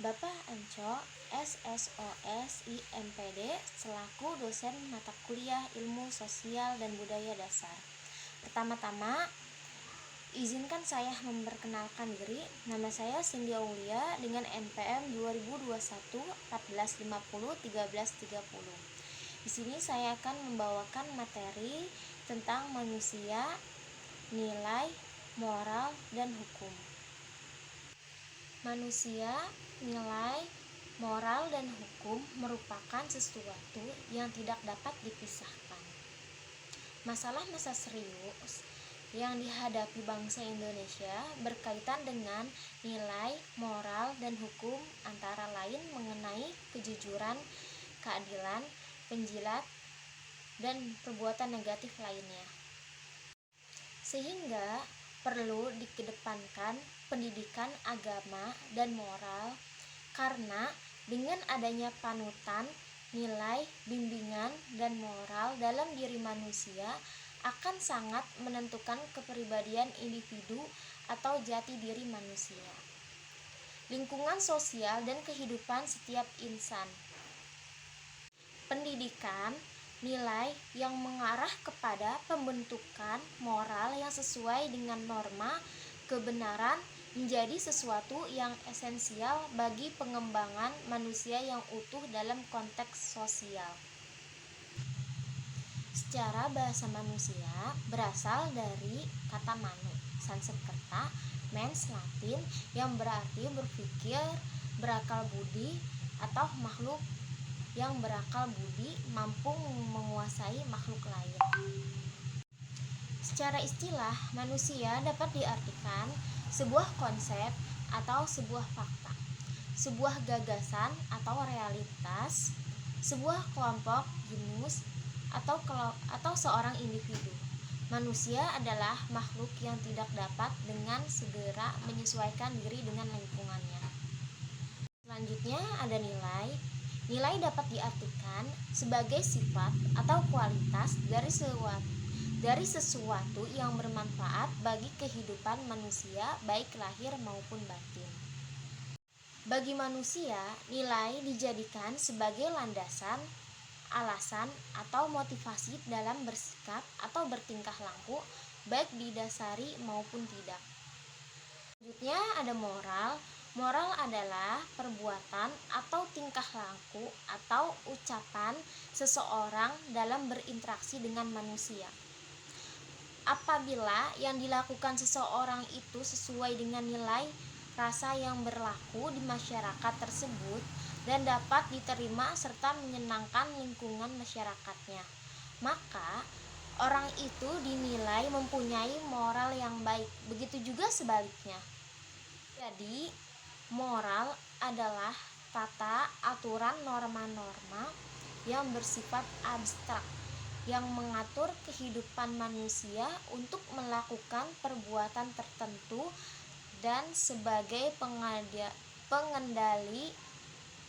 Bapak Anco, SSOS IMPD, selaku dosen mata kuliah Ilmu Sosial dan Budaya Dasar. Pertama-tama, izinkan saya memperkenalkan diri. Nama saya Cindy Aulia dengan NPM 2021 1450 1330. Di sini saya akan membawakan materi tentang manusia, nilai, moral, dan hukum. Manusia, nilai, moral, dan hukum merupakan sesuatu yang tidak dapat dipisahkan. Masalah-masalah serius yang dihadapi bangsa Indonesia berkaitan dengan nilai, moral, dan hukum, antara lain mengenai kejujuran, keadilan, penjilat, dan perbuatan negatif lainnya. Sehingga perlu dikedepankan pendidikan agama dan moral, karena dengan adanya panutan, nilai, bimbingan, dan moral dalam diri manusia akan sangat menentukan kepribadian individu atau jati diri manusia, lingkungan sosial, dan kehidupan setiap insan. Pendidikan, nilai yang mengarah kepada pembentukan moral yang sesuai dengan norma kebenaran menjadi sesuatu yang esensial bagi pengembangan manusia yang utuh dalam konteks sosial. Secara bahasa manusia berasal dari kata manu, Sanskerta, mens Latin, yang berarti berpikir, berakal budi, atau makhluk yang berakal budi mampu menguasai makhluk lain. Secara istilah, manusia dapat diartikan sebuah konsep atau sebuah fakta, sebuah gagasan atau realitas, sebuah kelompok, genus, atau seorang individu. Manusia adalah makhluk yang tidak dapat dengan segera menyesuaikan diri dengan lingkungannya. Selanjutnya ada nilai. Nilai dapat diartikan sebagai sifat atau kualitas dari sesuatu yang bermanfaat bagi kehidupan manusia, baik lahir maupun batin. Bagi manusia, nilai dijadikan sebagai landasan, alasan, atau motivasi dalam bersikap atau bertingkah laku, baik didasari maupun tidak. Selanjutnya ada moral. Moral adalah perbuatan atau tingkah laku atau ucapan seseorang dalam berinteraksi dengan manusia. Apabila yang dilakukan seseorang itu sesuai dengan nilai rasa yang berlaku di masyarakat tersebut dan dapat diterima serta menyenangkan lingkungan masyarakatnya, maka orang itu dinilai mempunyai moral yang baik. Begitu juga sebaliknya. Jadi, moral adalah tata aturan norma-norma yang bersifat abstrak yang mengatur kehidupan manusia untuk melakukan perbuatan tertentu dan sebagai pengendali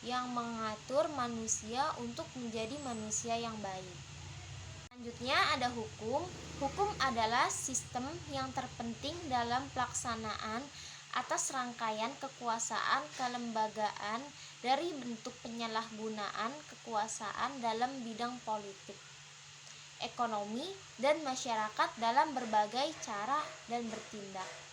yang mengatur manusia untuk menjadi manusia yang baik. Selanjutnya ada hukum. Hukum adalah sistem yang terpenting dalam pelaksanaan atas rangkaian kekuasaan kelembagaan dari bentuk penyalahgunaan kekuasaan dalam bidang politik, ekonomi, dan masyarakat dalam berbagai cara dan bertindak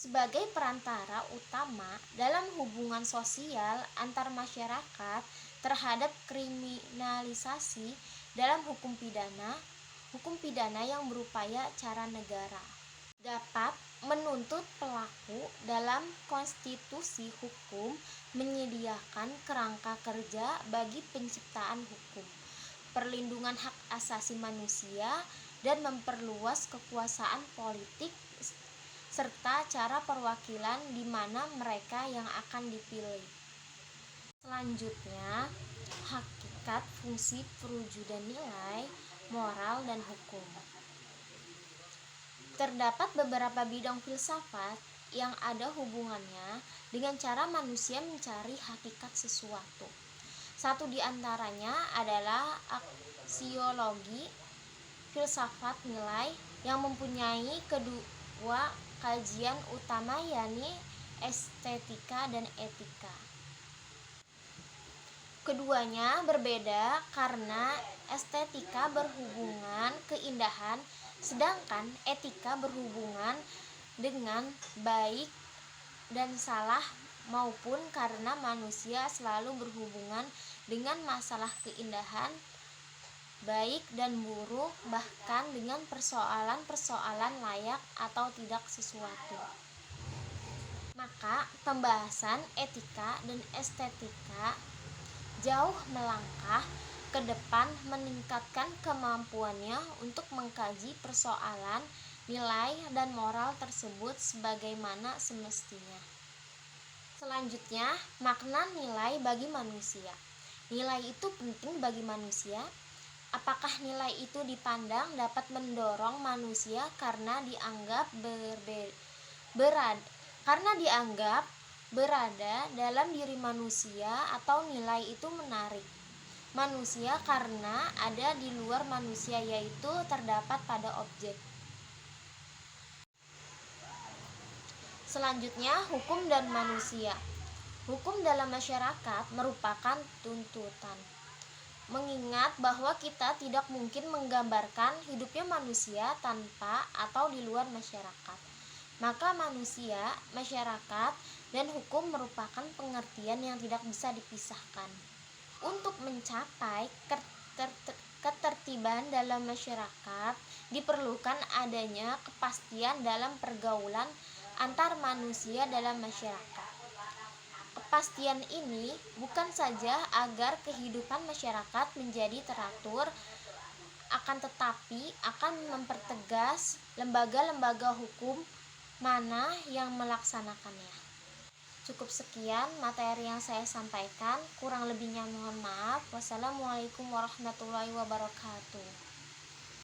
sebagai perantara utama dalam hubungan sosial antar masyarakat terhadap kriminalisasi dalam hukum pidana yang berupaya cara negara dapat menuntut pelaku dalam konstitusi hukum, menyediakan kerangka kerja bagi penciptaan hukum, perlindungan hak asasi manusia, dan memperluas kekuasaan politik serta cara perwakilan di mana mereka yang akan dipilih. Selanjutnya, hakikat fungsi perwujudan nilai, moral, dan hukum. Terdapat beberapa bidang filsafat yang ada hubungannya dengan cara manusia mencari hakikat sesuatu. Satu di antaranya adalah aksiologi, filsafat nilai, yang mempunyai kedua kajian utama, yakni estetika dan etika. Keduanya berbeda karena estetika berhubungan keindahan, sedangkan etika berhubungan dengan baik dan salah, maupun karena manusia selalu berhubungan dengan masalah keindahan, baik dan buruk, bahkan dengan persoalan-persoalan layak atau tidak sesuatu. Maka pembahasan etika dan estetika jauh melangkah ke depan, meningkatkan kemampuannya untuk mengkaji persoalan nilai dan moral tersebut sebagaimana semestinya. Selanjutnya, makna nilai bagi manusia. Nilai itu penting bagi manusia. Apakah nilai itu dipandang dapat mendorong manusia karena dianggap berada dalam diri manusia, atau nilai itu menarik manusia karena ada di luar manusia, yaitu terdapat pada objek. Selanjutnya, hukum dan manusia. Hukum dalam masyarakat merupakan tuntutan, mengingat bahwa kita tidak mungkin menggambarkan hidupnya manusia tanpa atau di luar masyarakat. Maka manusia, masyarakat, dan hukum merupakan pengertian yang tidak bisa dipisahkan. Untuk mencapai ketertiban dalam masyarakat, diperlukan adanya kepastian dalam pergaulan antar manusia dalam masyarakat. Kepastian ini bukan saja agar kehidupan masyarakat menjadi teratur, akan tetapi akan mempertegas lembaga-lembaga hukum mana yang melaksanakannya. Cukup sekian materi yang saya sampaikan, kurang lebihnya mohon maaf. Wassalamualaikum warahmatullahi wabarakatuh.